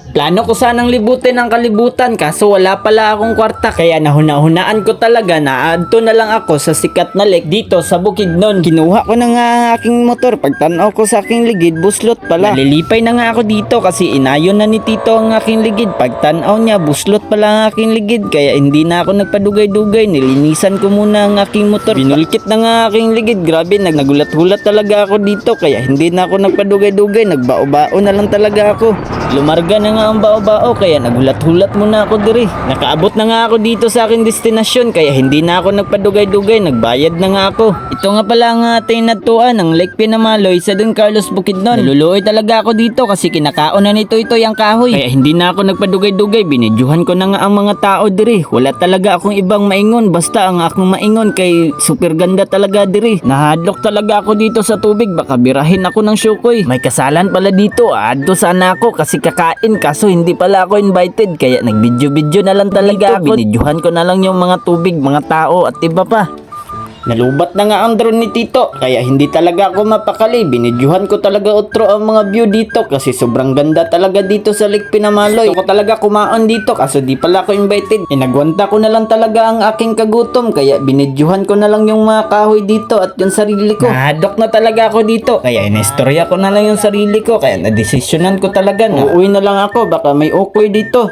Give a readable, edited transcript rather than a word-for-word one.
Plano ko sanang libutin ang kalibutan kaso wala pala akong kwarta kaya nahuna-hunaan ko talaga na adto na lang ako sa sikat na lake dito sa Bukidnon. Kinuha ko na nga ang aking motor, pagtanaw ko sa aking ligid buslot pala. Nalilipay na nga ako dito kasi inayon na ni Tito ang aking ligid. Pagtanaw niya buslot pala ang aking ligid kaya hindi na ako nagpadugay-dugay. Nilinisan ko muna ang aking motor. Binulkit na nga aking ligid. Grabe, nagulat-hulat talaga ako dito kaya hindi na ako nagpadugay-dugay. Nagbao-bao na lang talaga ako. Lumarga na nga ang bao-bao kaya nagulat-hulat muna ako diri. Nakaabot na nga ako dito sa aking destinasyon kaya hindi na ako nagpadugay-dugay, nagbayad na nga ako. Ito nga pala ang ating natuan ng Lake Pinamaloy sa Don Carlos Bukidnon. Naluluoy talaga ako dito kasi kinakaon na nito ito yung kahoy. Kaya hindi na ako nagpadugay-dugay, binidyuhan ko na nga ang mga tao diri. Wala talaga akong ibang maingon basta ang akong maingon kay super ganda talaga diri. Nahadlok talaga ako dito sa tubig, baka birahin ako ng syukoy. May kasalan pala dito, adto sana ako kasi kakain kaso hindi pala ako invited kaya nagbidyo-bidyo na lang talaga ako. Binidyuhan ko na lang yung mga tubig, mga tao at iba pa. Nalubat na nga ang drone ni Tito kaya hindi talaga ako mapakali. Binidyuhan ko talaga otro ang mga view dito kasi sobrang ganda talaga dito sa Lake Pinamaloy. Gusto ko talaga kumaon dito kaso di pala ako invited. Nagwanta ko na lang talaga ang aking kagutom kaya binidyuhan ko na lang yung mga kahoy dito at yung sarili ko. Nahadok na talaga ako dito kaya inestorya ko na lang yung sarili ko kaya nadesisyonan ko talaga na uuwi na lang ako baka may ukoy dito.